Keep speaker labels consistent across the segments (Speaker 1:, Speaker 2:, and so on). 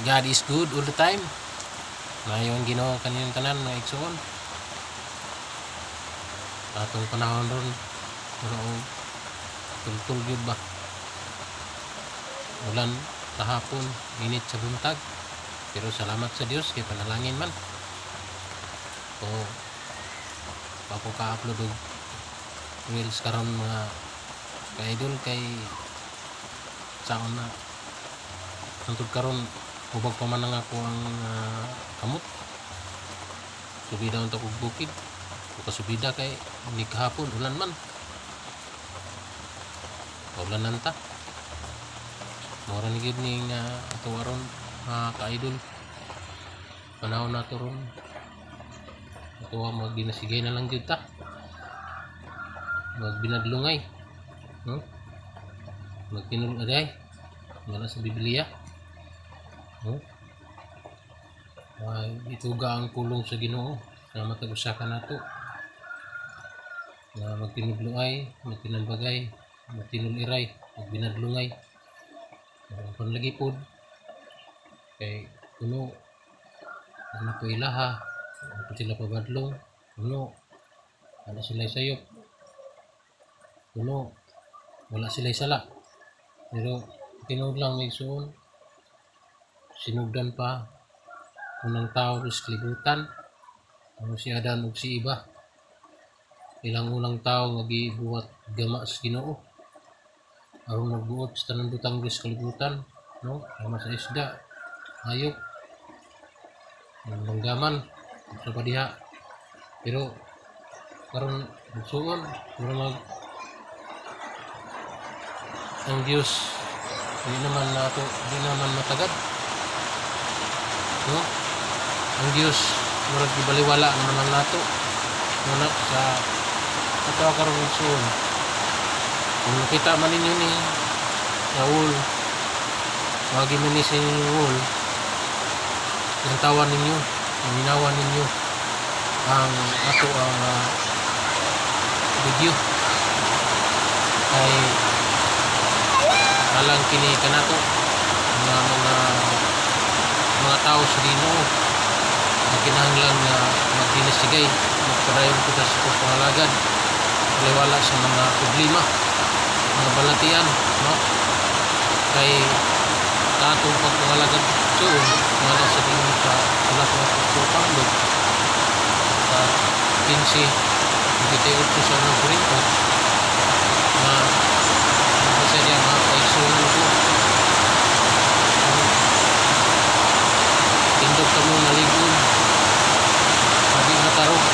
Speaker 1: God is good all the time. Mayon Ginoo kanilang tanan mga igsoon. Atong panahon ron pero tultul gyud ba. Ulan tahapon, init sa buntag. Pero salamat sa Dios kay panalangin man. O ako ka-upload og reels karon mga ka-idol kay saon na hangtod karon ubag pa man nga ako ang kamot. Subida unta og bukid. Kasubida kay hindi kahapon ulan man. Ulanan ta. Mura ni gid ning ato aron ka-idol. Panahon nato ron. Ato magdinasigay na lang jud ta. Magbinadlungay. Magtinul-aday. Ngala sa Biblia. Ituga ang pulong sa Ginoo na matag-usa nato. Na magtinul-ay, magtinambagay, magtinul-iray, magbinadlungay. Kung lagi pod kay kuno ano po ilaha, ano sila pabadlong, kuno ano sila sayop, kuno wala sila sala. Pero tinuod lang may suon sinugdan pa unang tao sa kalibutan ano si Adan ug si Iba ilang unang tao nga gibuhat gama sa Ginoo aron magbuot sa tanang butang sa kalibutan, no? Ama sa isda, hayop, langgaman, sa padiha. Pero karon suon murag ang Dios di naman matagad, no? Ang Dios murag gibaliwala naman ang nato muna sa ato karon suon. Kung nakita man ninyo ni Saul, wagi mo ni si Saul, pintawan ninyo, minawan ninyo ang ato ang video ay alang kini kanato mga tao sa Ginoo na kinahanglan na magdinasigay magpadayon kita sa pangalagad wala sa mga problema mga balatian, no? Kay katong pagpangalagad so wala sa Ginoo sa ulat ng pagpapandog sa 15 28 sa unang Korinto na kasi niya mga kaisunan ko tindog ka mo naligon sabi matarong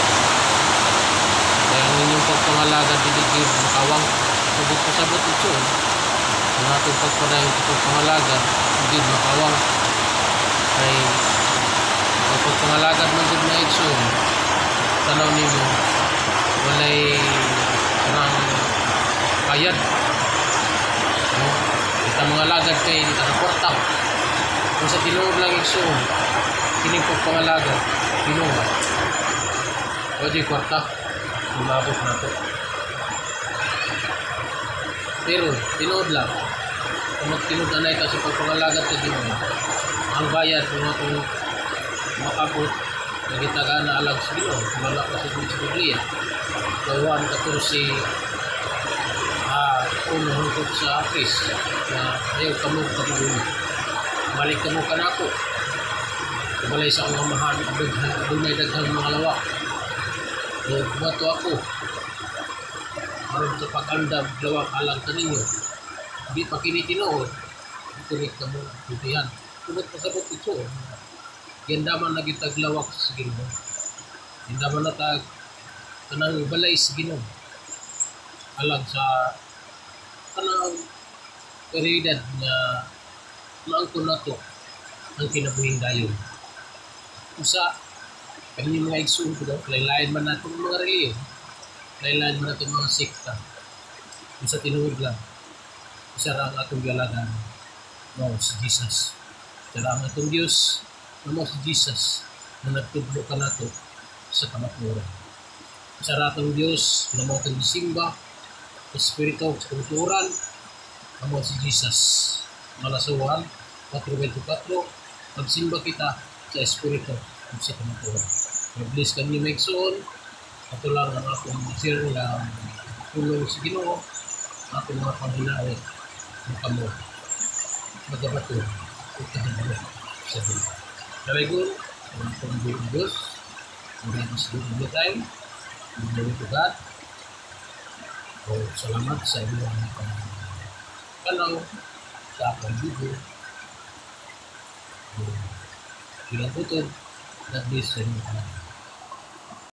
Speaker 1: kaya ang inyong pagpangalagad diligid makawang sabot ito ang ating pagpadayon sa pagpangalagad hindi makawang ay ang pagpangalagad man din na igsoon tanaw ninyo walay kanang bayad, no? Kita mga lagad kay kita na kwarta kung sa tinuod lang igsoon kining pagpangalagad tinuod o di kwarta umabot na to. Pero tinuod lang kung magtinuod na ito sa pagpangalagad sa Ginoo ang bayad kung itong makabot na gitagaan na alag sa Ginoo wala ka sa Biblia Juan 14 uno hangtod sa Apis na ayaw kamo kapagod balik kamo kanako balay sa akong amahan dunay daghang mga lawak o bato ako aron sa pag-andam lawak alang kaninyo di pa kini tinuod tulik kamo tutihan tubot pasabot ito gandaman na gitag lawak sa Ginoo gandaman na tag kanang balay sa Ginoo alang sa kanang realidad na maangkon nato ang kinabuhing dayon usa kami mga igsoon ko daw lain man natong mga reliyon lain man natong mga sekta usa tinuod lang isa ra ang atong galagan no si Jesus isa ra ang atong Dios no si Jesus na nagtudlo kanato sa kamatuoran isa ra atong Dios na mo atong gisimba Espiritu sa kulturan amo si Jesus Malasuhan 4:24 pagsimba kita sa Espiritu at sa kamaturan. Mag-bless kami maigsoon. Ito lang ang akong share na tulong sa Ginoo, akong mga panghinaot ng kamo. Magabato, ikahinalo sa Ginoo. Kalagon, ang akong Diyos, ang Diyos Diyos tayo, ang Diyos God. Salamat sa inyong panaw sa akong video. Ilang utod, God bless sa inyo.